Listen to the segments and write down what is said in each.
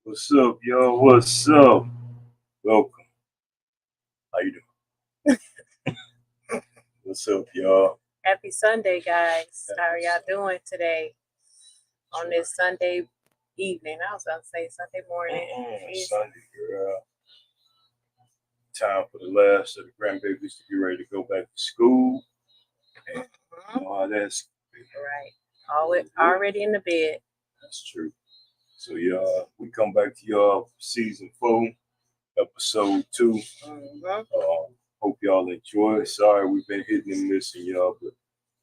What's up, y'all? What's up? Welcome. How you doing? What's up, y'all? Happy Sunday, guys. How are y'all doing today on this Sunday evening? I was going to say Sunday morning. Sunday, girl. Time for the last of the grandbabies to get ready to go back to school. And you know how that's right. Already in the bed. That's true. So, y'all, we come back to y'all for season 4, episode 2. Hope y'all enjoy. Sorry we've been hitting and missing y'all, but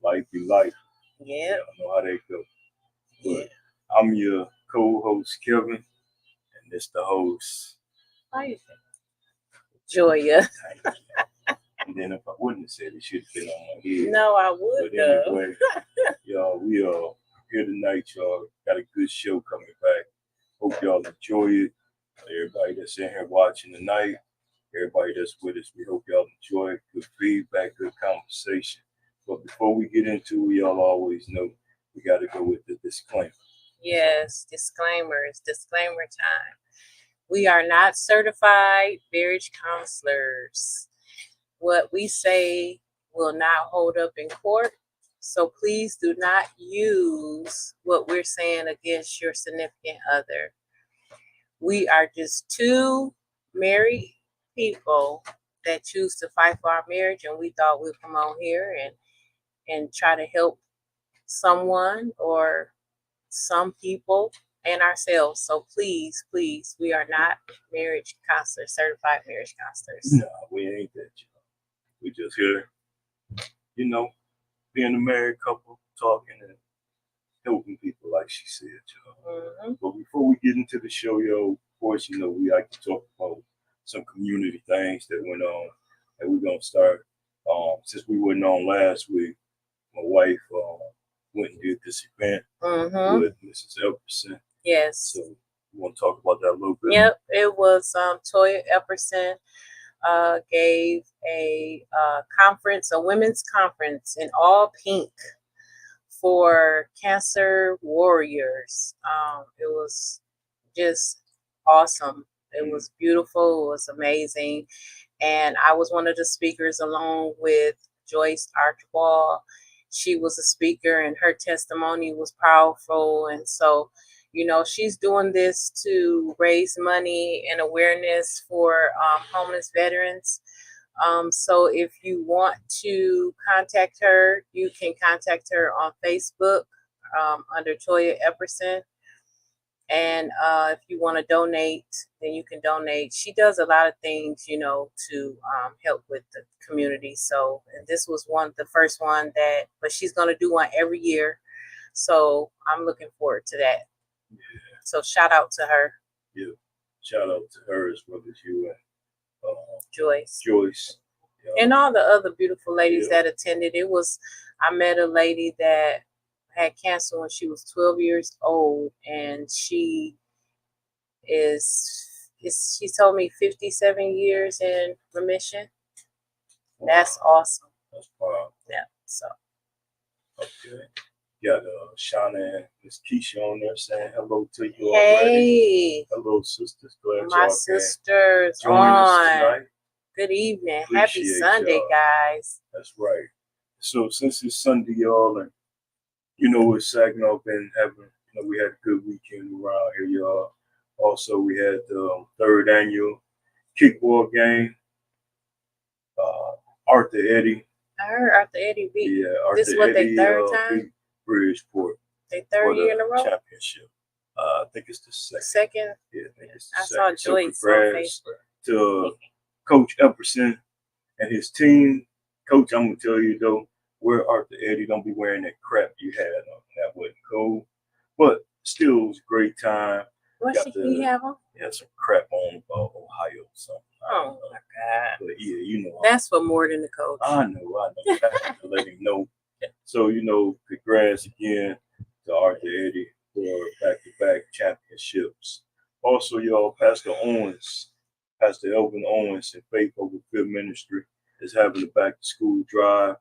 life be life. Yeah. Y'all know how they go. But I'm your co-host, Kevin, and this the host. How you think? Joya. And then if I wouldn't have said it, should have been on my head. No, I would have. But anyway, y'all, we are here tonight, y'all. Got a good show coming back. Hope y'all enjoy it. Everybody that's in here watching tonight, everybody that's with us, we hope y'all enjoy it. Good feedback, good conversation. But before we get into it, y'all always know we got to go with the disclaimer. Yes, disclaimers. Disclaimer time. We are not certified marriage counselors. What we say will not hold up in court. So please do not use what we're saying against your significant other. We are just 2 married people that choose to fight for our marriage, and we thought we'd come on here and try to help someone or some people and ourselves. So please, we are not marriage counselors, certified marriage counselors. No, we ain't that, y'all. We just here, being a married couple, talking and helping people, like she said, y'all. But before we get into the show, yo, of course, we like to talk about some community things that went on, and we're gonna start. Since we wasn't on last week, my wife went and did this event with Mrs. Epperson. Yes. So we want to talk about that a little bit. Yep, it was Toya Epperson gave a conference, a women's conference in all pink for cancer warriors. It was just awesome. It was beautiful. It was amazing. And I was one of the speakers along with Joyce Archibald. She was a speaker and her testimony was powerful. And so, she's doing this to raise money and awareness for homeless veterans. So if you want to contact her, you can contact her on Facebook under Toya Epperson. And if you want to donate, then you can donate. She does a lot of things, to help with the community. So, and this was the first one but she's going to do one every year. So I'm looking forward to that. Yeah. So shout out to her. Yeah. Shout out to her as well as you and Joyce. Yeah. And all the other beautiful ladies that attended. I met a lady that had cancer when she was 12 years old, and she told me 57 years in remission. Wow. That's awesome. That's wow. Yeah. So. Okay. Got Shauna and Miss Keisha on there saying hello to you already. Hey. Hello, sisters. Glad my y'all sisters join us tonight. Good evening. Appreciate Happy Sunday, y'all. guys. That's right. So since it's Sunday, y'all, and we're Saginaw been having, We had a good weekend around here, y'all. Also, we had the third annual kickball game. Arthur Eddy. I heard Arthur Eddy beat. Yeah, Arthur This is what Eddy, they third time? beat Bridgeport. They third year in a row? Championship. I think it's the second. Second? Yeah, I think it's the I second. saw Joyce on Facebook. To Coach Epperson and his team. Coach, I'm going to tell you, though, wear Arthur Eddy. Don't be wearing that crap you had on. That wasn't cool. But still, it was a great time. What should he have on? He had some crap on about Ohio or something. Oh, my God. But yeah, you know. That's for more than the coach. I know. I have to let him know. So, congrats again to Arthur Eddy for back-to-back championships. Also, y'all, Pastor Elvin Owens and Faith Over Fifth Ministry is having a back-to-school drive.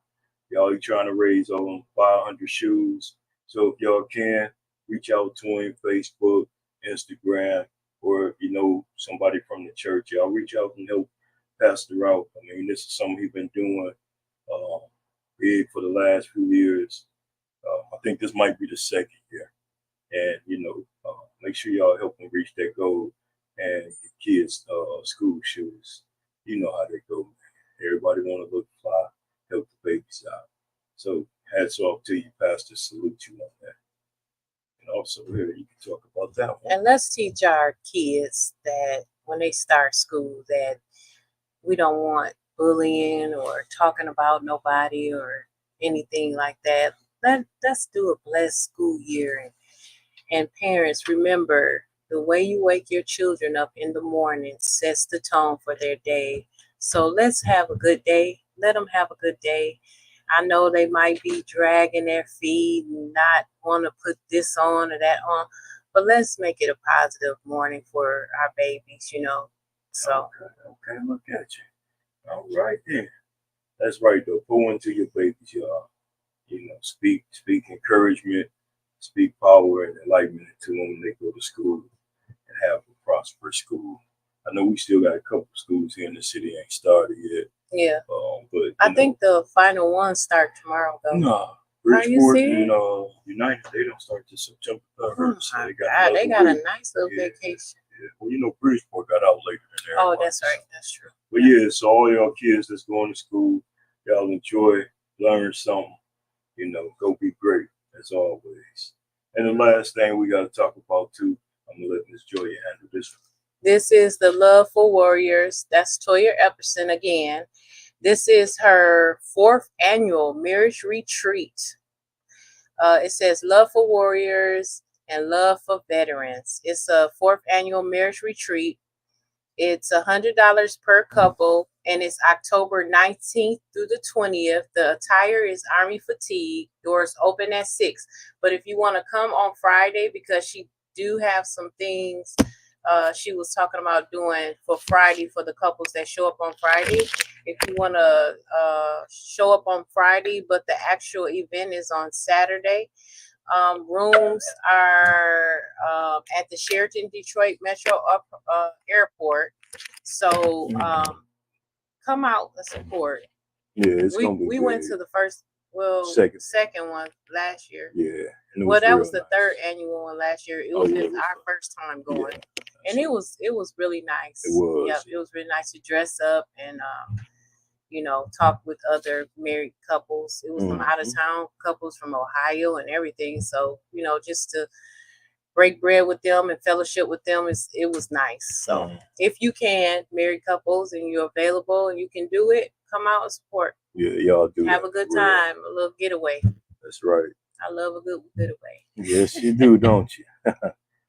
Y'all, he trying to raise 500 shoes. So if y'all can, reach out to him, Facebook, Instagram, or if you know somebody from the church, y'all reach out and help Pastor out. I mean, this is something he's been doing big for the last few years. I think this might be the second year. And, make sure y'all help them reach that goal and get kids school shoes. You know how they go, man. Everybody want to look fly, help the babies out. So hats off to you, Pastor. Salute you on that. And also here, you can talk about that one. And let's teach our kids that when they start school, that we don't want bullying or talking about nobody or anything like that. Let's do a blessed school year. And parents, remember, the way you wake your children up in the morning sets the tone for their day. So let's have a good day. Let them have a good day. I know they might be dragging their feet and not want to put this on or that on, but let's make it a positive morning for our babies, So. Okay, look at you. All right then. That's right though. Pour into your babies, y'all. Speak encouragement, speak power and enlightenment to them when they go to school and have a prosperous school. I know we still got a couple schools here in the city ain't started yet. Yeah. But I think the final ones start tomorrow though. No. Bridgeport and United, they don't start till September 3rd. So they got a nice little vacation. Yeah. Well, Bridgeport got out later than everybody. Oh, that's right. That's true. But yeah, so all y'all kids that's going to school, y'all enjoy, learn something. Go be great as always. And the last thing we got to talk about too, I'm gonna let Miss Joya handle this one. This is the Love for Warriors. That's Toya Epperson again. This is her 4th annual marriage retreat. It says Love for Warriors and Love for Veterans. It's a 4th annual marriage retreat. It's $100 per couple, and it's October 19th through the 20th. The attire is Army fatigue. Doors open at 6. But if you want to come on Friday, because she do have some things she was talking about doing for Friday for the couples that show up on Friday. If you want to show up on Friday, but the actual event is on Saturday. Rooms are at the Sheraton Detroit Metro Airport. So come out and support. Yeah, it's gonna be. We went to the second one last year. Yeah. Well, that was the third annual one last year. It was our first time going, and it was really nice. It was. Yep, it was really nice to dress up and talk with other married couples. It was some out of town couples from Ohio and everything. So, just to break bread with them and fellowship with them, it was nice. So if you can, married couples, and you're available and you can do it, come out and support. Yeah, y'all do. Have a good time, a little getaway. That's right. I love a good getaway. Yes, you do, don't you?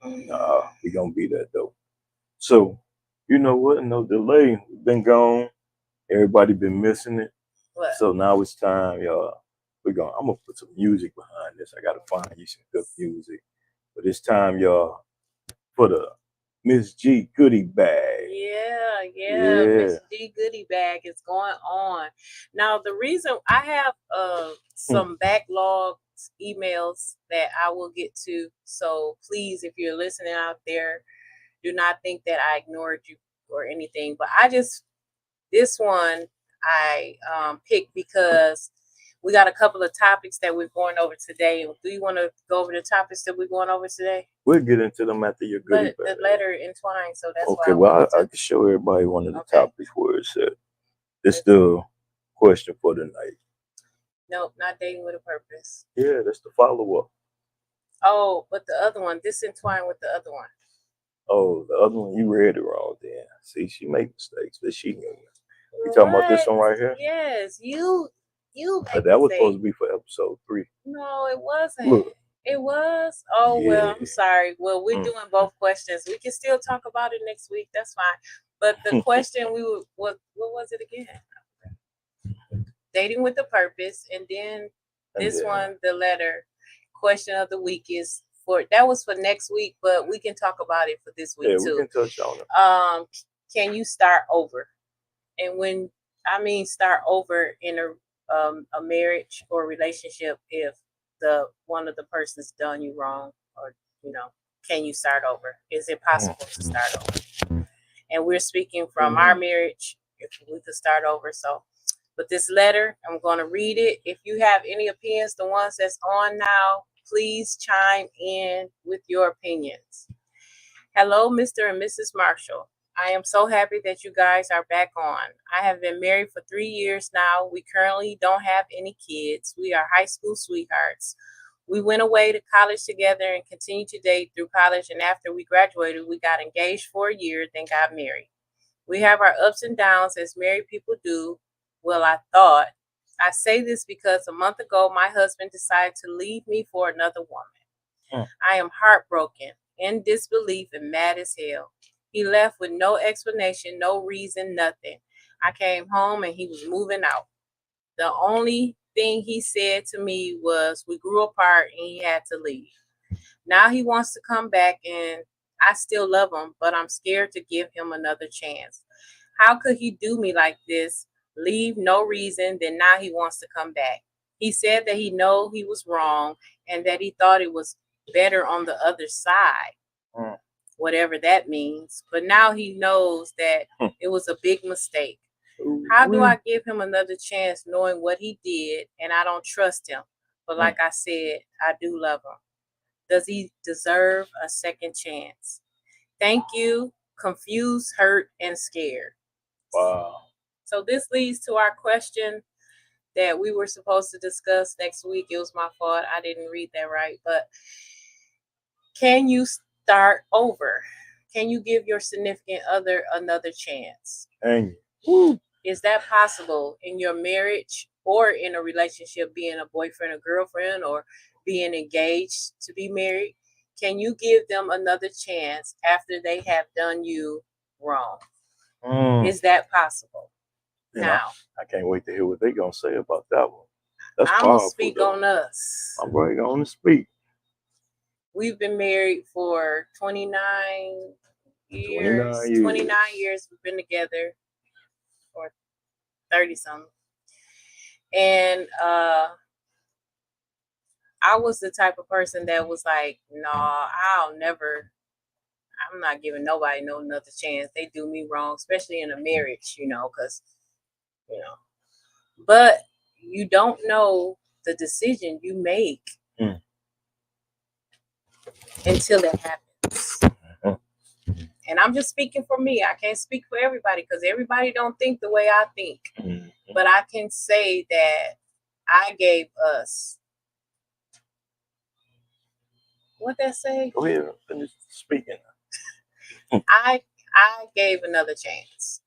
Nah, we gonna be that though. So, you know what? No delay. We've been gone. Everybody been missing it. What? So now it's time, y'all. I'm gonna put some music behind this. I gotta find you some good music. But it's time, y'all, for the Miss G goodie bag. Yeah. Miss G goodie bag is going on. Now, the reason I have some backlogged emails that I will get to. So please, if you're listening out there, do not think that I ignored you or anything. But this one I picked because We got a couple of topics that we're going over today. Do you want to go over the topics that we're going over today? We'll get into them after your goodie But bag. the letter entwined, so that's okay. why I can show everybody one of the Okay. topics where it's at. It's the question for the night. Nope, not dating with a purpose. Yeah, that's the follow-up. Oh, but the other one, this entwined with the other one. Oh, the other one, you read it wrong then. See, she make mistakes, but she knew. You talking about this one right here? Yes, you make that was mistakes. supposed to be for episode 3. No, it wasn't. Look. It was? Oh, well, Yeah. I'm sorry. Well, we're doing both questions. We can still talk about it next week. That's fine. But the question what was it again? Dating with a purpose. And then this one, the letter question of the week is that was for next week, but we can talk about it for this week too. We can touch on it. Can you start over? And when I mean start over in a marriage or relationship, if one of the persons done you wrong, or can you start over? Is it possible to start over? And we're speaking from our marriage, if we could start over. So but this letter, I'm going to read it. If you have any opinions, the ones that's on now, please chime in with your opinions. Hello, Mr. and Mrs. Marshall. I am so happy that you guys are back on. I have been married for 3 years now. We currently don't have any kids. We are high school sweethearts. We went away to college together and continued to date through college. And after we graduated, we got engaged for a year, then got married. We have our ups and downs as married people do. Well, I thought. I say this because a month ago, my husband decided to leave me for another woman. I am heartbroken, in disbelief, and mad as hell. He left with no explanation, no reason, nothing. I came home and he was moving out. The only thing he said to me was we grew apart and he had to leave. Now he wants to come back and I still love him, but I'm scared to give him another chance. How could he do me like this? Leave no reason, then now he wants to come back. He said that he know he was wrong and that he thought it was better on the other side. Whatever that means. But now he knows that it was a big mistake. How do I give him another chance knowing what he did and I don't trust him? But like I said, I do love him. Does he deserve a second chance? Thank you. Confused, hurt, and scared. Wow. So this leads to our question that we were supposed to discuss next week. It was my fault. I didn't read that right. But can you start over? Can you give your significant other another chance? Is that possible in your marriage or in a relationship, being a boyfriend or girlfriend or being engaged to be married? Can you give them another chance after they have done you wrong? Is that possible? Now, I can't wait to hear what they're going to say about that one. That's I'm going to speak on us. I'm going to speak. We've been married for 29 years. 29 years we've been together, or 30 something. And I was the type of person that was like, no, I'm not giving nobody another chance. They do me wrong, especially in a marriage, because, but you don't know the decision you make until it happens. And I'm just speaking for me. I can't speak for everybody because everybody don't think the way I think. But I can say that I gave us. What that say? Go ahead, finish speaking. I gave another chance.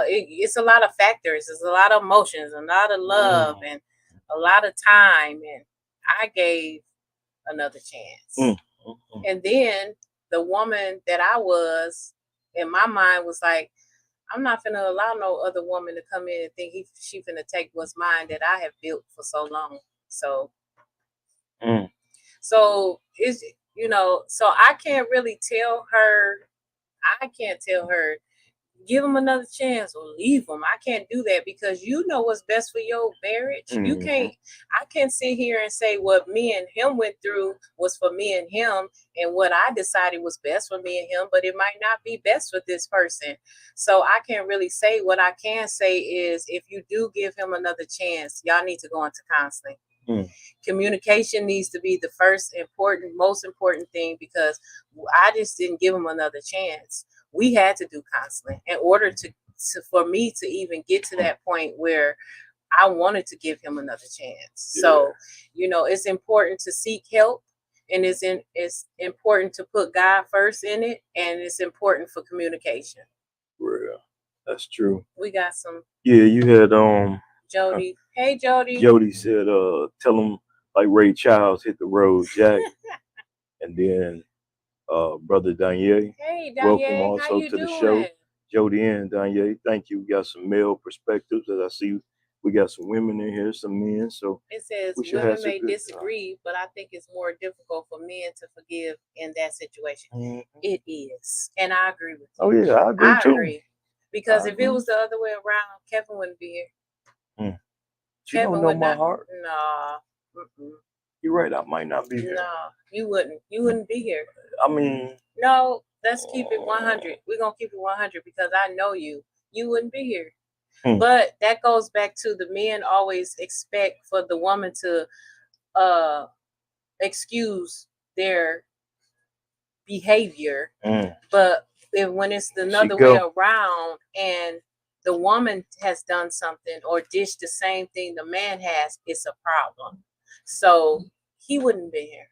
It's a lot of factors. There's a lot of emotions, a lot of love, and a lot of time. And I gave another chance. And then the woman that I was, in my mind, was like, I'm not finna allow no other woman to come in and think she finna take what's mine that I have built for so long. So it's, so I can't really tell her. I can't tell her give them another chance or leave them. I can't do that because you know what's best for your marriage. You can't. I can't sit here and say what me and him went through was for me and him, and what I decided was best for me and him, but it might not be best for this person. So I can't really say. What I can say is, if you do give him another chance, y'all need to go into counseling. Communication needs to be the most important thing, because I just didn't give him another chance. We had to do counseling in order for me to even get to that point where I wanted to give him another chance. So, it's important to seek help, and it's important to put God first in it, and it's important for communication. Yeah, that's true. We got some. Yeah, you had Jody. Hey, Jody. Jody said, tell him like Ray Charles, hit the road, Jack. And then Brother Daniel. Hey, Daniel. Welcome also to the show. Jody and Daniel, thank you. We got some male perspectives, as I see. We got some women in here, some men. So it says women may disagree, but I think it's more difficult for men to forgive in that situation. It is. And I agree with you. Oh, yeah, I agree too. Agree. Because if it was the other way around, Kevin wouldn't be here. You don't know my heart. No. You're right. I might not be here. No, you wouldn't. You wouldn't be here. I mean. No, let's keep it 100. We're going to keep it 100 because I know you. You wouldn't be here. But that goes back to the men always expect for the woman to excuse their behavior. But when it's another way around and the woman has done something or dished the same thing the man has, it's a problem. So he wouldn't be here.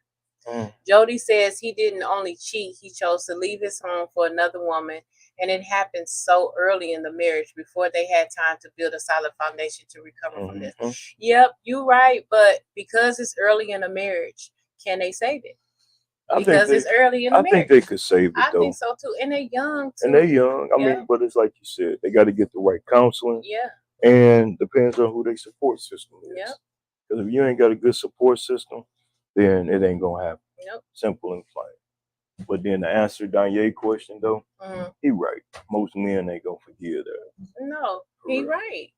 Jody says he didn't only cheat, he chose to leave his home for another woman, and it happened so early in the marriage before they had time to build a solid foundation to recover from this. Yep, you're right, but because it's early in a marriage, can they save it? Because it's early in the marriage. I think they could save it, though. I think so too, and they're young too. And they're young. I mean, but it's like you said, they got to get the right counseling. Yeah. And depends on who their support system is. Yep. Because if you ain't got a good support system, then it ain't gonna happen. Yep. Simple and plain. But then to answer Danye's question though, he right. Most men ain't gonna forgive that. No, he right.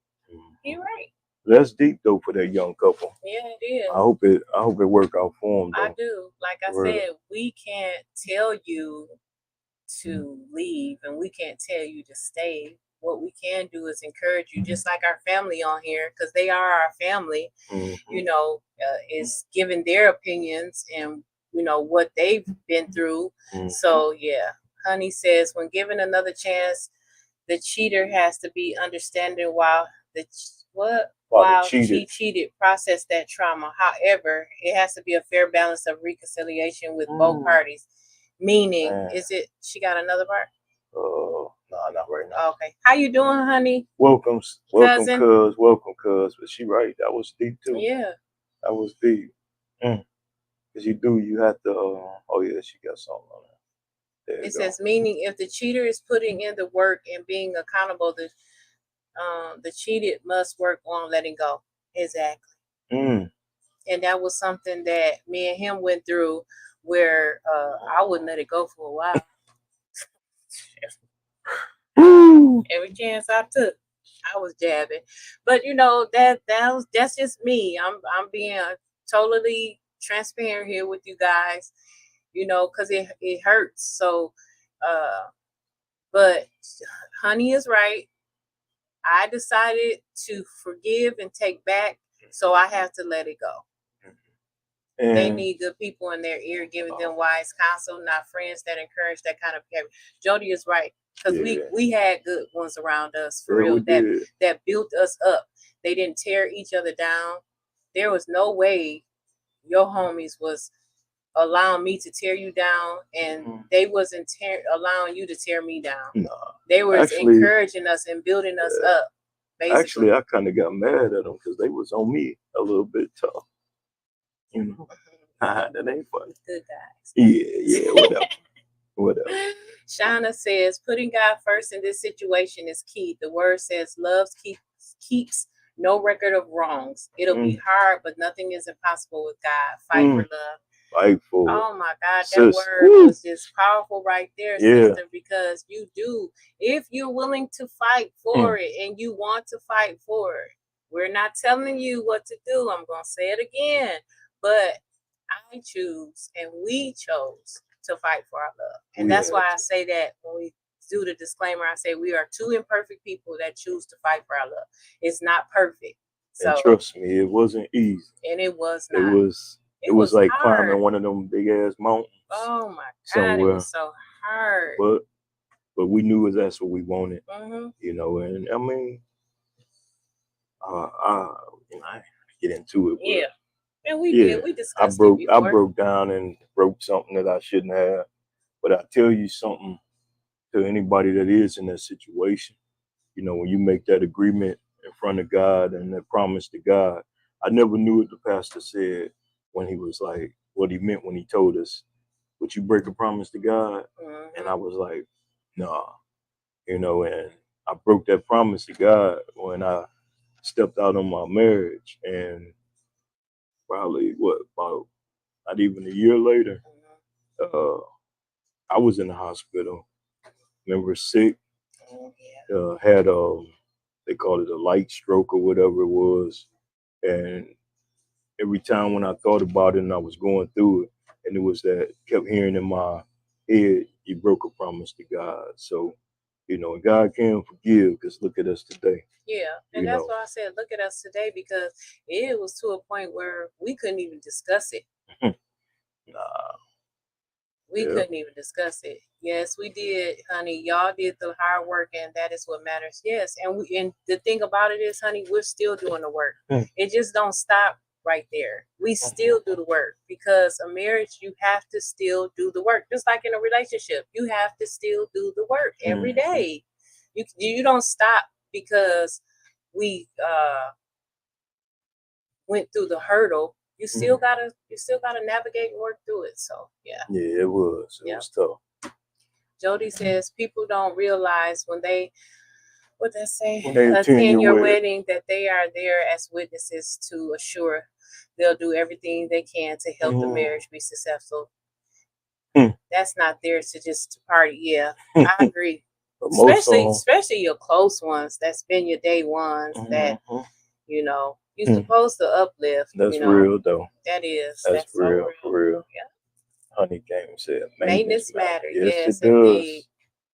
He right. That's deep though for that young couple. Yeah, it is. I hope it work out for them though. I do. Like I said, we can't tell you to leave and we can't tell you to stay. What we can do is encourage you, just like our family on here, because they are our family, is giving their opinions and, what they've been through. So, yeah, Honey says, when given another chance, the cheater has to be understanding while she cheated, process that trauma. However, it has to be a fair balance of reconciliation with both parties. Meaning, she got another part? No, not right now. Okay. How you doing, honey? Welcome, cuz. But she right. That was deep too. Yeah. That was deep. Because you have to. She got something on there. It says, meaning if the cheater is putting in the work and being accountable, the cheated must work on letting go. Exactly. And that was something that me and him went through, where I wouldn't let it go for a while. Every chance I took, I was jabbing. But that's just me. I'm being totally transparent here with you guys, because it hurts. So but Honey is right. I decided to forgive and take back, so I have to let it go. And they need good people in their ear giving them wise counsel, not friends that encourage that kind of behavior. Jody is right, because we had good ones around us, for real, that built us up. They didn't tear each other down. There was no way your homies was allowing me to tear you down, and they wasn't allowing you to tear me down. No. They were encouraging us and building us up. Basically. Actually, I kind of got mad at them because they was on me a little bit tough. That ain't funny. Good guys. Yeah, whatever. Shauna says, putting God first in this situation is key. The word says, love keeps no record of wrongs. It'll be hard, but nothing is impossible with God. Fight for love. Fight for it. Oh my God, Sis, that word was just powerful right there, sister, because you do. If you're willing to fight for it and you want to fight for it, we're not telling you what to do. I'm going to say it again, but I choose and we chose to fight for our love. And that's why I say that when we do the disclaimer, I say we are two imperfect people that choose to fight for our love. It's not perfect. So, and trust me, it wasn't easy. And it was not. It was like hard. climbing one of them big ass mountains. Oh my God, it was so hard. But we knew that's what we wanted, you know. And I mean, I get into it. Yeah, and we did. We discussed it before. I broke down and broke something that I shouldn't have. But I tell you something, to anybody that is in that situation, you know, when you make that agreement in front of God and that promise to God, I never knew what the pastor said when he was like, what he meant when he told us, would you break a promise to God? And I was like, nah, you know, and I broke that promise to God when I stepped out on my marriage. And probably about not even a year later, I was in the hospital. Remember, sick, had they call it a light stroke or whatever it was. And every time when I thought about it and I was going through it, and it was that kept hearing in my head, you broke a promise to God. So, you know, God can forgive, because look at us today. Yeah, and that's why I said, look at us today, because it was to a point where we couldn't even discuss it. We couldn't even discuss it. Yes, we did, honey. Y'all did the hard work, and that is what matters. Yes, and the thing about it is, honey, we're still doing the work. It just don't stop right there. We still do the work, because a marriage, you have to still do the work. Just like in a relationship, you have to still do the work every day. You don't stop because we went through the hurdle. You still gotta navigate and work through it. So yeah, it was tough. Jody says people don't realize when they attend your wedding, that they are there as witnesses to assure they'll do everything they can to help the marriage be successful. That's not there to just party. Yeah, I agree. Especially your close ones that spend your day ones that you know you're supposed to uplift. That's real though. That is. That's real, so for real. Yeah. Honey came and said maintenance matter. Yes, it indeed. does.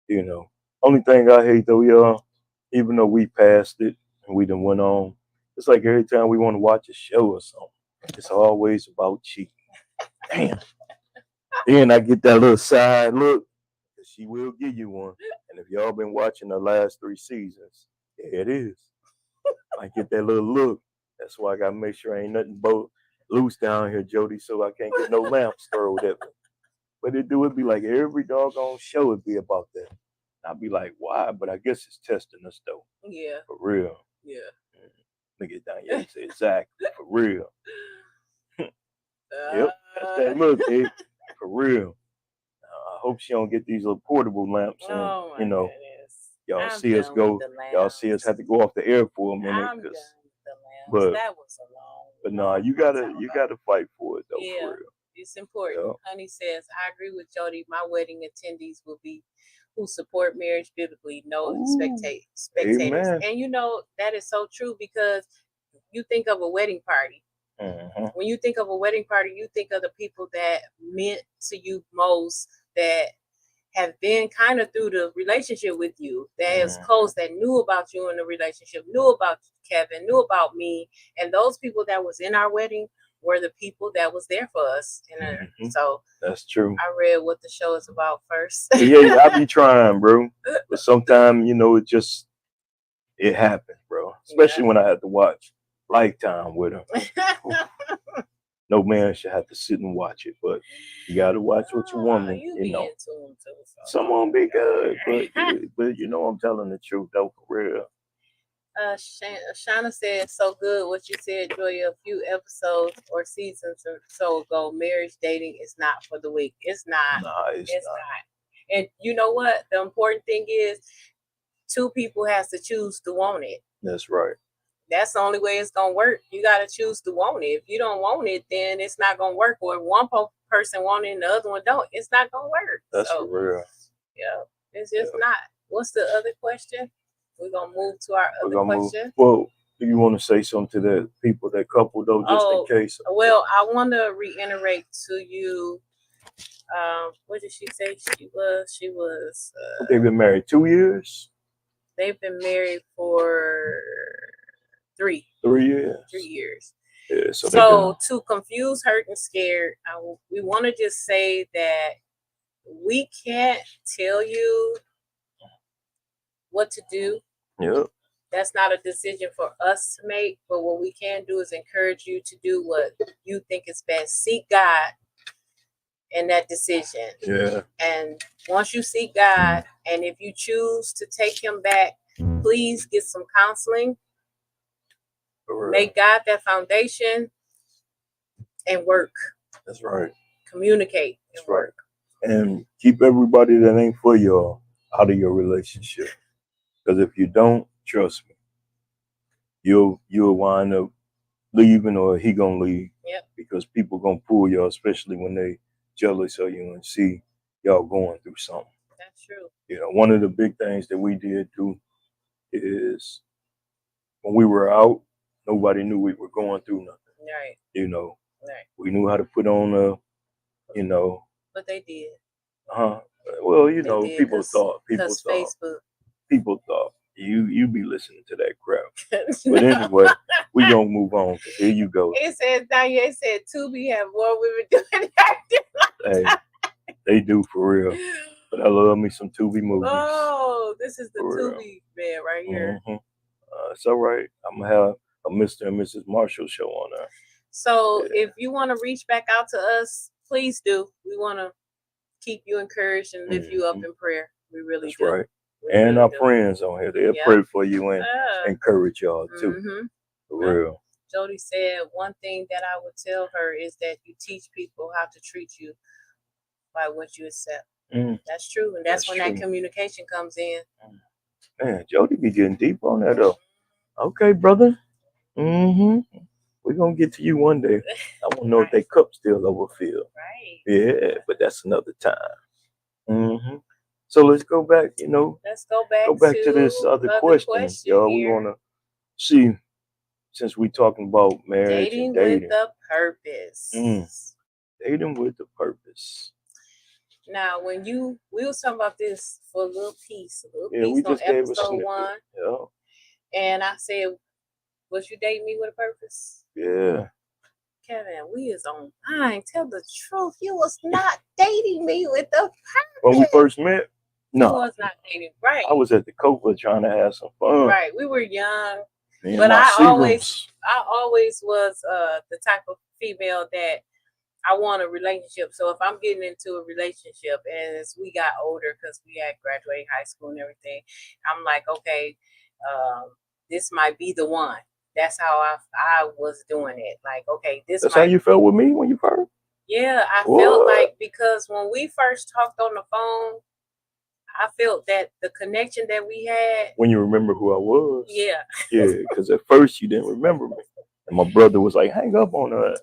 You know, only thing I hate though, y'all, even though we passed it and we done went on, it's like every time we want to watch a show or something, it's always about cheating. Damn. Then I get that little side look. She will give you one. And if y'all been watching the last 3 seasons, there it is. I get that little look. That's why I gotta make sure ain't nothing loose down here, Jody, so I can't get no lamps thrown at me. But it be like every doggone show would be about that. I'd be like, why? But I guess it's testing us though. Yeah. For real. Yeah. Look at down here. Say exactly. For real. Yep. That's that look, eh? For real. I hope she don't get these little portable lamps, and you know, y'all see us go. Y'all see us have to go off the air for a minute, but that was a long. But no, you gotta fight for it though. Yeah, for real. It's important. Yep. Honey says, I agree with Jody. My wedding attendees will be who support marriage biblically, no spectators. Amen. And you know that is so true, because you think of a wedding party. When you think of a wedding party, you think of the people that meant to you most, that have been kind of through the relationship with you, that is close, that knew about you in the relationship, knew about Kevin, knew about me. And those people that was in our wedding were the people that was there for us. And so that's true. I read what the show is about first. Yeah, I be trying, bro. But sometimes, you know, it happens, bro. Especially when I had to watch Lifetime with her. No man should have to sit and watch it, but you gotta watch what you want. You know, some won't be good, but you know I'm telling the truth though, for real. Shauna said, so good what you said, Joya, a few episodes or seasons or so ago. Marriage dating is not for the weak. It's not. Nah, it's not. And you know what? The important thing is 2 people has to choose to want it. That's right. that's the only way it's gonna work. You gotta choose to want it. If you don't want it, then it's not gonna work. Or if one person want it and the other one don't, it's not gonna work. That's for real. Yeah, it's just not. What's the other question? We're gonna move to our other question. Well, do you want to say something to that people, that couple though, just in case? Well, I want to reiterate to you. What did she say? She was. They've been married 2 years. They've been married for 3 years. 3 years. Yeah, so to confuse, hurt, and scared, we want to just say that we can't tell you what to do. Yep. That's not a decision for us to make, but what we can do is encourage you to do what you think is best. Seek God in that decision. Yeah. And once you seek God, and if you choose to take him back, please get some counseling. Make God that foundation and work. That's right. Communicate and That's work. Right. And keep everybody that ain't for y'all out of your relationship. Because if you don't, trust me, you'll wind up leaving, or he gonna leave. Yep. Because people gonna pull y'all, especially when they jealous of you and see y'all going through something. That's true. You know, one of the big things that we did do is when we were out, nobody knew we were going through nothing. Right. You know. Right. We knew how to put on But they did. Well, you know, people thought. Facebook. People thought you be listening to that crap. But anyway, we gonna move on. Here you go. It says Danielle said Tubi have more women doing that. Hey, they do for real. But I love me some Tubi movies. Oh, this is the Tubi man right here. Mm-hmm. It's all right. I'm gonna have a Mr. and Mrs. Marshall show on there. So if you want to reach back out to us, please do. We want to keep you encouraged and lift you up in prayer. We really do. Right. And our friends on here, they'll pray for you and encourage y'all too. For real. Jody said one thing that I would tell her is that you teach people how to treat you by what you accept. That's true. And that's when that communication comes in. Man, Jody be getting deep on that though. Okay, brother. We're going to get to you one day. I want to know if they cup still overfilled. Right. Yeah, but that's another time. So let's go back, Let's go back to this other question. Y'all, we want to see, since we're talking about marriage and dating. With a purpose. Dating with a purpose. Now, we was talking about this for a little piece we just on gave episode 1. Yeah. And I said, was you dating me with a purpose? Yeah. Kevin, we is online. Tell the truth. You was not dating me with a purpose. When we first met? No. You was not dating. Right. I was at the Copa trying to have some fun. Right. We were young. But I always was the type of female that I want a relationship. So if I'm getting into a relationship and as we got older, because we had graduated high school and everything, I'm like, okay, this might be the one. That's how I was doing it. Like, okay, That's how you felt with me when you first? Yeah, I felt like, because when we first talked on the phone, I felt that the connection that we had. When you remember who I was? Yeah. Yeah, because at first you didn't remember me. And my brother was like, hang up on her.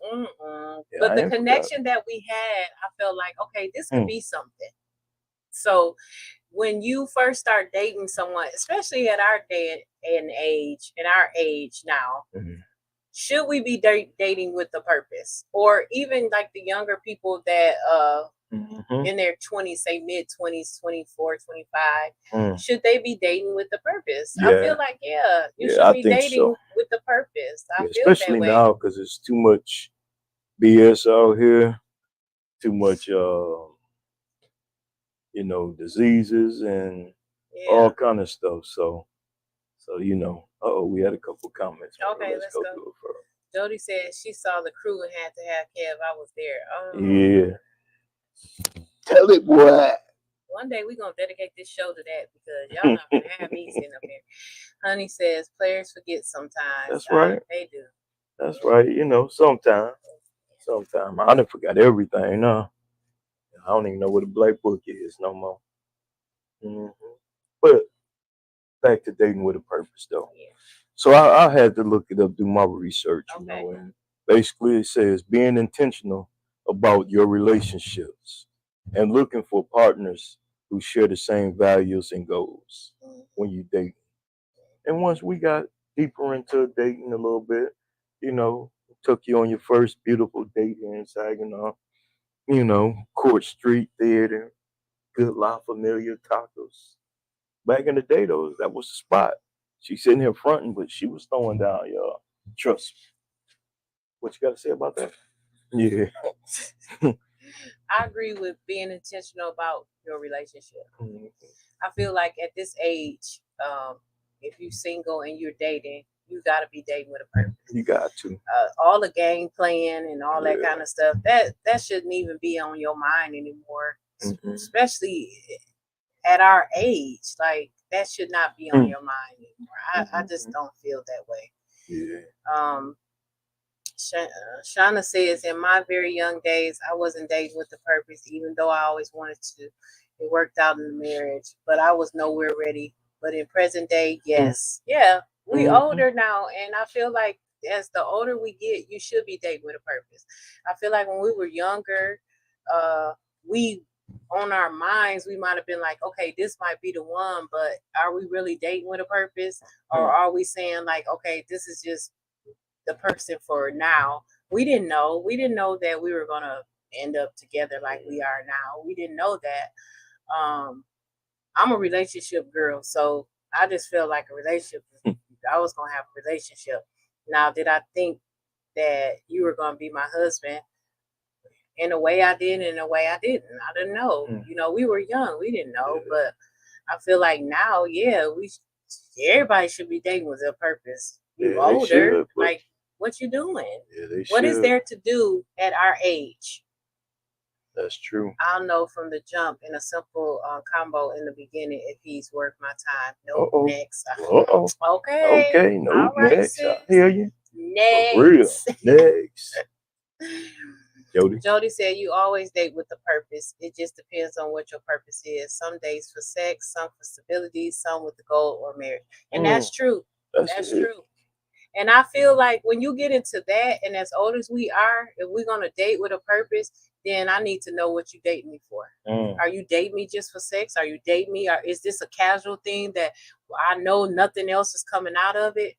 Yeah, but the connection that we had, I felt like, okay, this could be something. So when you first start dating someone, especially at our day and age, in our age now, should we be dating with a purpose? Or even like the younger people that in their 20s, say mid-20s, 24, 25, should they be dating with a purpose? Yeah. I feel like, you should be dating with a purpose. I feel especially that way. now, because there's too much BS out here, too much, diseases and all kind of stuff. So we had a couple comments. Okay, let's go. Jody said she saw the crew and had to have Kev. I was there. Yeah. Tell it, boy. One day we're going to dedicate this show to that, because y'all not going to have me sitting up here. Honey says players forget sometimes. That's right. They do. That's right. Sometimes. I done forgot everything now. I don't even know what a black book is no more. But back to dating with a purpose, though. Yeah. So I had to look it up, do my research, you Okay. know, and basically it says being intentional about your relationships and looking for partners who share the same values and goals when you date. And once we got deeper into dating a little bit, you know, took you on your first beautiful date here in Saginaw, you know, Court Street Theater, Good La Familia Tacos. Back in the day, though, that was the spot. She's sitting here fronting, but she was throwing down, y'all. Trust me. What you got to say about that? Yeah. I agree with being intentional about your relationship. Mhm. I feel like at this age, if you're single and you're dating, you got to be dating with a purpose. You got to. All the game playing and all that Yeah. kind of stuff, that shouldn't even be on your mind anymore. Mhm. Especially at our age, like that should not be on your mind anymore. I just don't feel that way. Yeah. Shauna says, in my very young days, I wasn't dating with a purpose, even though I always wanted to. It worked out in the marriage, but I was nowhere ready. But in present day, yes. Yeah, we older now, and I feel like as the older we get, you should be dating with a purpose. I feel like when we were younger, we on our minds, we might have been like, okay, this might be the one, but are we really dating with a purpose? Or are we saying like, okay, this is just the person for now? We didn't know. We didn't know that we were gonna end up together like we are now. We didn't know that. I'm a relationship girl, so I just feel like a relationship. I was gonna have a relationship. Now, did I think that you were gonna be my husband? In a way, I did. In a way, I didn't. I didn't know. You know, we were young. We didn't know, but I feel like now, yeah, everybody should be dating with a purpose. You older, like what you doing? Yeah, what is there to do at our age? That's true. I'll know from the jump in a simple combo in the beginning if he's worth my time. Nope. Next. Okay. Okay. No. All right, next. Sis. I hear you. Next. For real. Next. Jody said, you always date with a purpose. It just depends on what your purpose is. Some dates for sex, some for stability, some with the goal or marriage. And that's true. That's true. And I feel like when you get into that, and as old as we are, if we're going to date with a purpose, then I need to know what you dating me for. Are you dating me just for sex? Are you dating me? Or is this a casual thing that I know nothing else is coming out of it?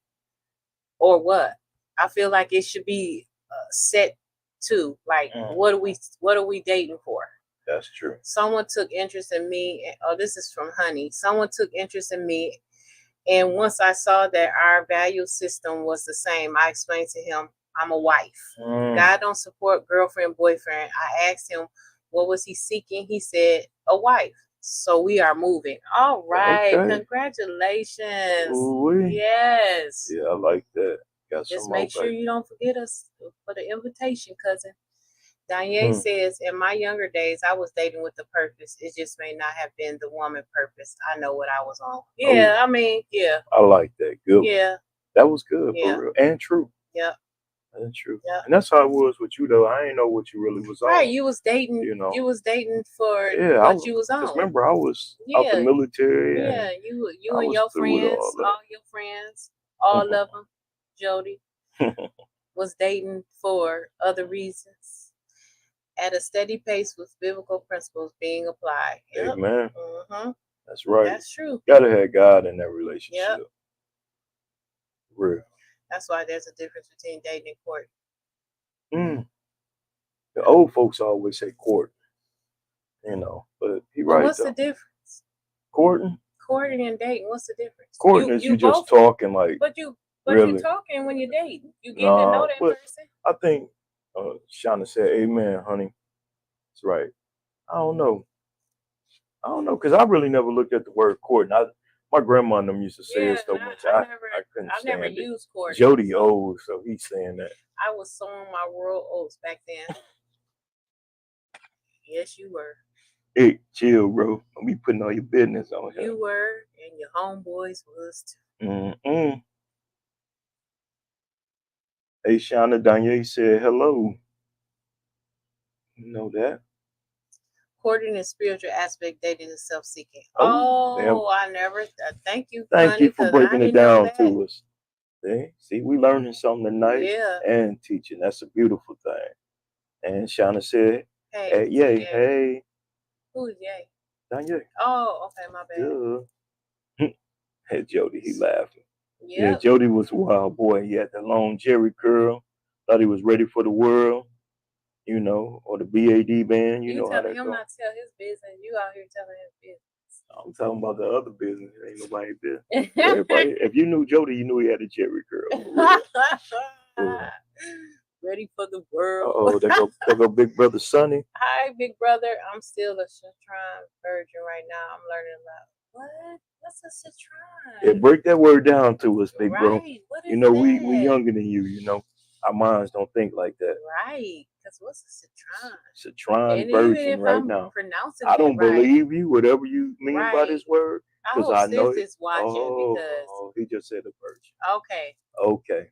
Or what? I feel like it should be set to, like, what are we dating for? That's true. Someone took interest in me. Oh, this is from Honey. Someone took interest in me, and once I saw that our value system was the same, I explained to him, I'm a wife. God don't support girlfriend, boyfriend. I asked him, what was he seeking? He said, a wife. So we are moving. All right. Okay. Congratulations. Ooh-wee. Yes. Yeah, I like that. Just make sure you don't forget us for the invitation, cousin. Danye says, in my younger days, I was dating with a purpose. It just may not have been the woman purpose. I know what I was on. Yeah, I mean, yeah. I like that. Good. Yeah. That was good, for real. And true. Yeah. That's true. Yeah. And that's how it was with you, though. I didn't know what you really was on. Right. You was dating, you was dating for what you was on. Because remember, I was out the military. Yeah. You and your friends, all your friends, all of them, Jody, was dating for other reasons. At a steady pace with biblical principles being applied. Yep. Amen. That's right. That's true. Gotta have God in that relationship. Yep. Real. That's why there's a difference between dating and courting. The old folks always say court, you know, but he right. What's the difference? Courting and dating. What's the difference? Courting is you just talking like. But you're talking when you're dating. You get to know that person. I think Shauna said, "Amen, honey." That's right. I don't know, because I really never looked at the word court. My grandma and them used to say it so much. I couldn't stand it. I never used court. Jody old, so he's saying that. I was sowing my rural oats back then. Yes, you were. Hey, chill, bro. Don't be putting all your business on here. You were, and your homeboys was too. Hey, Shauna Danye said hello. You know that. Courting and spiritual aspect, dating and self-seeking. Oh, I never. Thank you. Thank you for breaking it down to us. See, we learning something tonight Yeah. and teaching. That's a beautiful thing. And Shauna said, Hey, yay, Yay. hey. Who's Yay? Danye. Oh, okay, my bad. Good. Hey, Jody, he laughing. Yep. Yeah, Jody was a wild boy. He had the long Jerry curl. Thought he was ready for the world, you know, or the BAD band. You know how that him go. not tell his business. You out here telling his business. I'm talking about the other business. Ain't nobody there. Everybody, if you knew Jody, you knew he had a Jerry curl. Ready for the world. Oh, there go Big Brother Sonny. Hi, Big Brother. I'm still a Citron virgin right now. I'm learning a lot. What? What's a Citron? Yeah, break that word down to us, big bro. What is you know, that? we younger than you. You know, our minds don't think like that. Right. Because what's a Citron? Citron virgin right now. I don't believe you, whatever you mean by this word. Because I know is watching because he just said a virgin. Okay. Okay.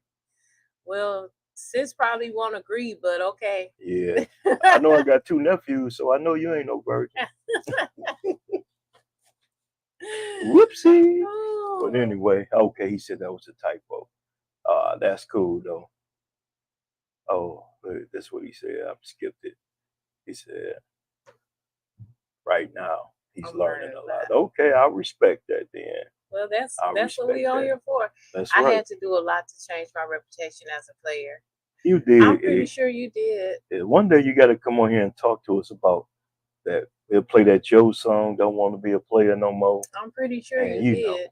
Well, sis probably won't agree, but okay. Yeah. I know I got 2 nephews, so I know you ain't no virgin. Whoopsie. Oh. But anyway, okay, he said that was a typo. That's cool though. Oh, that's what he said. I skipped it. He said, right now he's learning a lot. Okay, I respect that then. Well, that's what we on here for. That's I right. had to do a lot to change my reputation as a player. You did. I'm pretty sure you did. One day you got to come on here and talk to us about that. We'll play that Joe song, Don't Want to Be a Player No More. I'm pretty sure you did.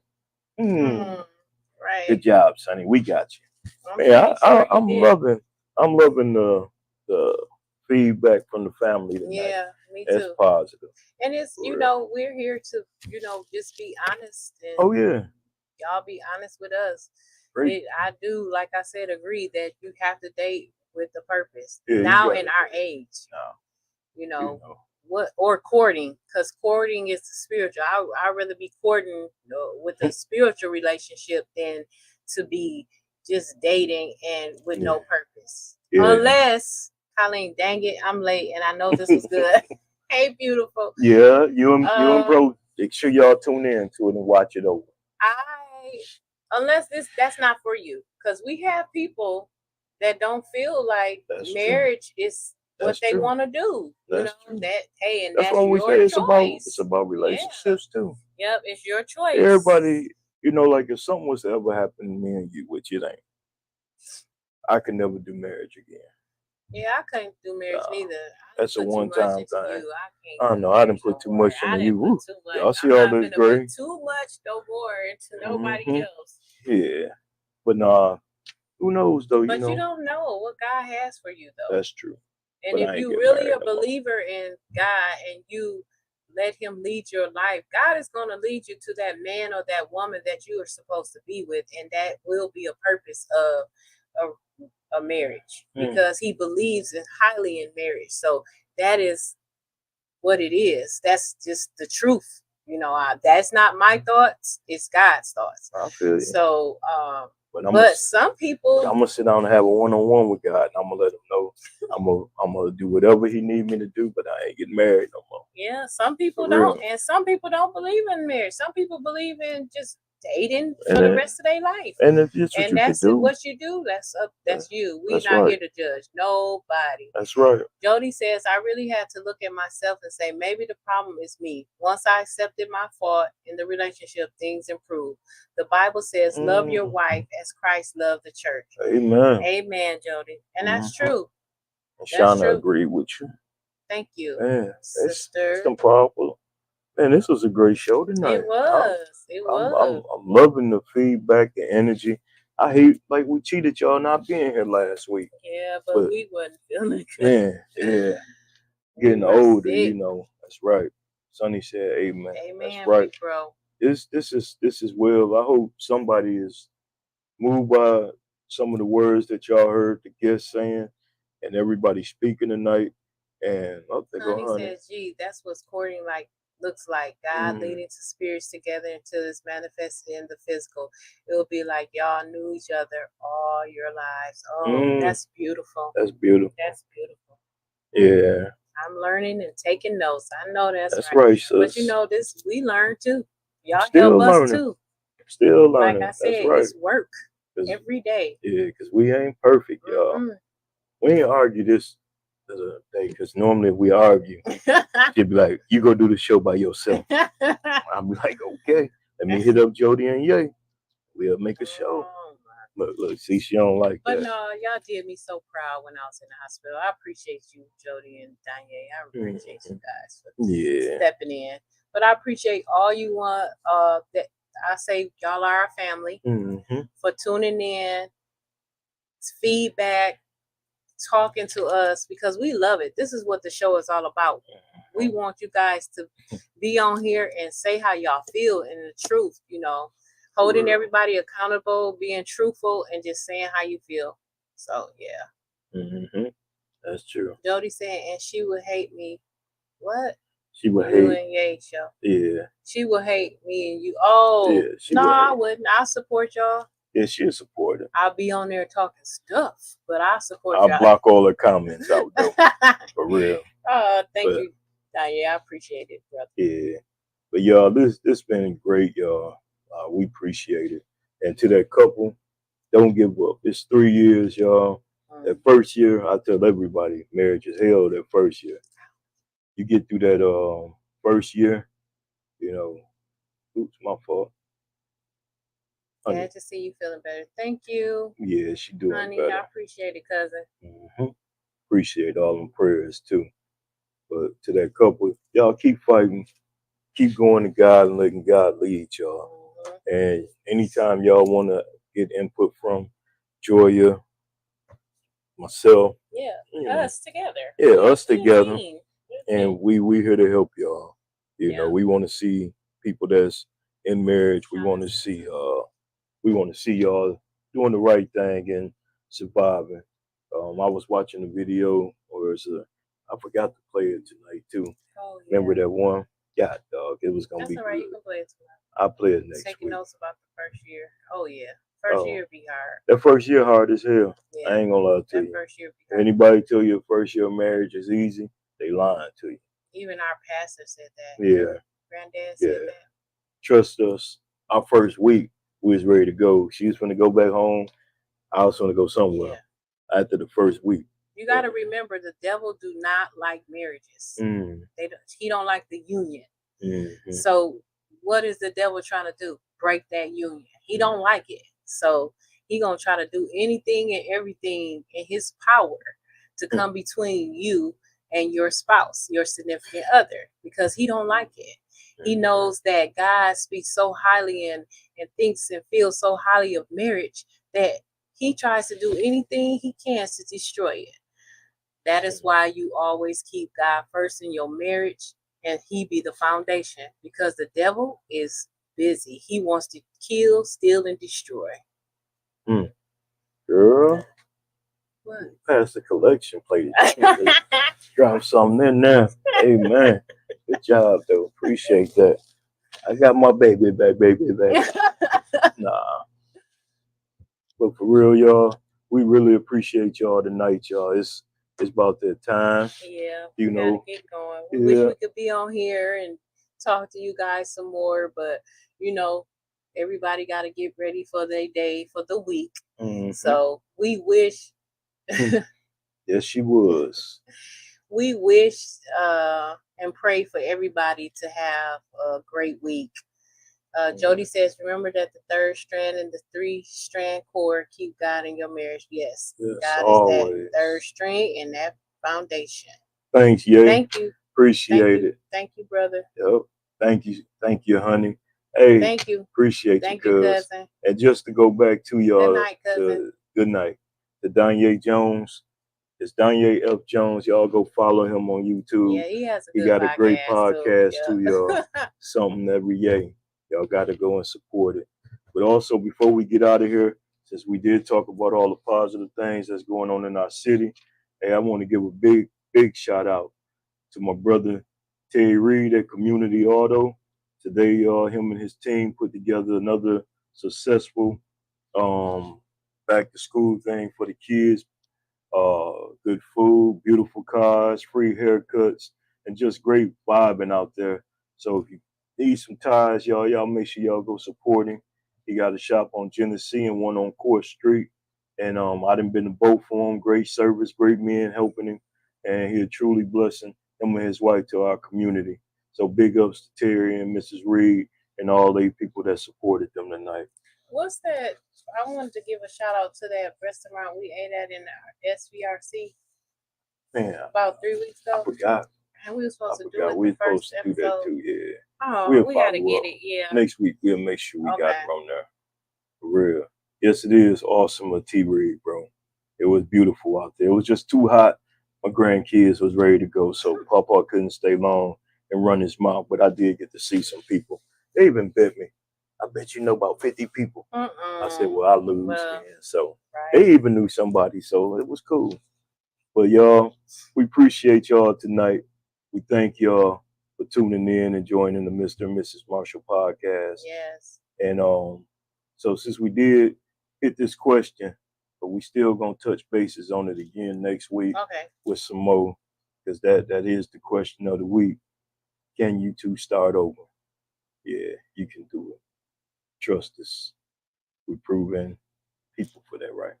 Right. Good job, Sonny. We got you. I'm loving the feedback from the family tonight. Yeah, me too. It's positive. And it's, we're here to, just be honest. And oh, yeah. Y'all be honest with us. I do, like I said, agree that you have to date with a purpose. Yeah, now in our age. What, or courting, because courting is spiritual. I'd rather be courting with a spiritual relationship than to be just dating and with no purpose. Yeah. Unless, Colleen, dang it, I'm late and I know this was good. Hey, beautiful. Yeah, you and bro, make sure y'all tune in to it and watch it over. Unless that's not for you, because we have people that don't feel like marriage is what they want to do. That's what we say. It's about relationships too. Yep, it's your choice. Everybody, like if something was to ever happen to me and you, which it ain't, I could never do marriage again. Yeah, I couldn't do marriage neither. That's a one-time thing. I know I didn't put too much into you. Y'all see all this gray? Too much no more into nobody else. Yeah, but who knows though? But you don't know what God has for you though. That's true. And if you really a believer in God and you let Him lead your life, God is going to lead you to that man or that woman that you are supposed to be with, and that will be a purpose of a marriage, because He believes highly in marriage. So that is what it is. That's just the truth. That's not my thoughts. It's God's thoughts. I feel you. So, but some people, I'm gonna sit down and have a one-on-one with God. And I'm gonna let Him know I'm gonna do whatever He need me to do, but I ain't getting married no more. Yeah, some people don't, and some people don't believe in marriage. Some people believe in just dating for the rest of their life. And that's what you do. That's you. We're not here to judge nobody. That's right. Jody says, I really had to look at myself and say, maybe the problem is me. Once I accepted my fault in the relationship, things improved. The Bible says, love your wife as Christ loved the church. Amen. Amen, Jody. And that's true. Shauna agreed with you. Thank you, sister. It's powerful. Man, this was a great show tonight. It was. I'm loving the feedback, the energy. I hate we cheated y'all not being here last week. Yeah, but we wasn't feeling good. Yeah. Getting older, That's right. Sonny said, "Amen." That's right, bro. This is well. I hope somebody is moved by some of the words that y'all heard the guests saying, and everybody speaking tonight. And I think, honey says, "Gee, that's what's courting looks like. God leading two spirits together until it's manifested in the physical. It will be like y'all knew each other all your lives." Oh, that's beautiful. That's beautiful. That's beautiful. Yeah. I'm learning and taking notes. I know that's right. But this we learn too. Y'all help us too. Still learning. Like I said, right. it's work. every day. Yeah, because we ain't perfect, y'all. We ain't argue this the other day, because normally if we argue, she'd be like, "You go do the show by yourself." I'll be like, "Okay, let me hit up Jody and Ye. We'll make a show." Look, see, she don't like but that. No, y'all did me so proud when I was in the hospital. I appreciate you, Jody and Danye. I appreciate you guys for stepping in. But I appreciate all you want. That I say y'all are our family, for tuning in, feedback, talking to us, because we love it. This is what the show is all about. We want you guys to be on here and say how y'all feel, and the truth, holding everybody accountable, being truthful, and just saying how you feel. So yeah. That's true. Jody said, and she would hate me. What? She would you hate and Ye show. Yeah. She would hate me and you. Oh, yeah, no, I wouldn't. I support y'all. Yeah, she'll support it. I'll be on there talking stuff, but I support y'all. I'll block all her comments out though. For real. Thank you. Yeah, I appreciate it, brother. Yeah. But y'all, this been great, y'all. We appreciate it. And to that couple, don't give up. It's 3 years, y'all. That first year, I tell everybody, marriage is hell that first year. You get through that first year, oops, my fault. Glad to see you feeling better. Thank you. Yeah, she doing honey, better. I appreciate it, cousin. Appreciate all them prayers too. But to that couple, y'all keep fighting, keep going to God and letting God lead y'all. And anytime y'all want to get input from Joya, myself, us together. Yeah, us together. And we here to help y'all. You know, we want to see people that's in marriage. We want to see y'all doing the right thing and surviving. I was watching a video, I forgot to play it tonight too. Remember that one? God, dog, it was gonna be all right. good. You can play it tonight. I'll play it next Taking week. notes about the first year. Oh yeah, first year be hard. That first year hard as hell. Yeah, I ain't gonna lie to you. First year be hard. Anybody tell you first year of marriage is easy, they lying to you. Even our pastor said that. Yeah. Granddad said that. Trust us. Our first week, we was ready to go. She was gonna go back home. I was gonna go somewhere after the first week. You got to remember, the devil do not like marriages. He don't like the union. So what is the devil trying to do? Break that union. He don't like it. So he gonna try to do anything and everything in his power to come between you and your spouse, your significant other, because he don't like it. He knows that God speaks so highly and thinks and feels so highly of marriage that he tries to do anything he can to destroy it. That is why you always keep God first in your marriage, and he be the foundation, because the devil is busy. He wants to kill, steal, and destroy. Girl, what? Pass the collection plate. Drop something in there. Amen. Good job, though. Appreciate that. I got my baby back. Nah. But for real, y'all, we really appreciate y'all tonight, y'all. It's about that time. Yeah, we gotta get going. We wish we could be on here and talk to you guys some more, but everybody got to get ready for their day, for the week. So we wish. Yes, she was. We wish and pray for everybody to have a great week. Jody says, remember that the third strand and the 3-strand cord keep God in your marriage. Yes, God always. Is that third string and that foundation. Thanks, Ye. Thank you. Appreciate it. Thank you, brother. Yep. Thank you, honey. Hey, thank you. Appreciate you, cousin. And just to go back to y'all, good night, cousin. Good night. To Danye Jones. It's Danye F. Jones. Y'all go follow him on YouTube. Yeah, he has He got a great podcast too, y'all. Something every day. Y'all got to go and support it. But also, before we get out of here, since we did talk about all the positive things that's going on in our city, hey, I want to give a big shout out to my brother Terry Reed at Community Auto. Today, him and his team put together another successful back to school thing for the kids. Good food, beautiful cars, free haircuts, and just great vibing out there. So if you need some ties, y'all make sure y'all go support him. He got a shop on Genesee and one on Court Street. And I done been to both for him. Great service, great men helping him. And he a truly blessing, him and his wife, to our community. So big ups to Terry and Mrs. Reed and all the people that supported them tonight. What's that? I wanted to give a shout out to that restaurant we ate at in the SVRC. Man, about 3 weeks ago. I forgot. And we were supposed to do it. We the first supposed to do that too, yeah. Oh, we gotta get it, yeah. Next week we'll make sure we got it on there. For real. Yes, it is awesome at T Reed, bro. It was beautiful out there. It was just too hot. My grandkids was ready to go, so Papa couldn't stay long and run his mouth. But I did get to see some people. They even bet me. I bet you know about 50 people. I said, well, I lose. Well, so they even knew somebody, so it was cool. But y'all, we appreciate y'all tonight. We thank y'all for tuning in and joining the Mr. and Mrs. Marshall podcast. Yes. And so since we did hit this question, but we still gonna touch bases on it again next week with some more, because that is the question of the week. Can you two start over? Yeah, you can do it. Trust us. We proven people for that, right?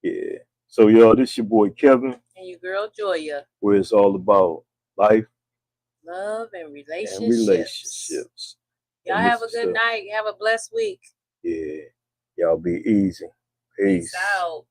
Yeah. So y'all, this your boy Kevin. And your girl Joya. Where it's all about life, love, and relationships. Y'all have a good night. Have a blessed week. Yeah. Y'all be easy. Peace out.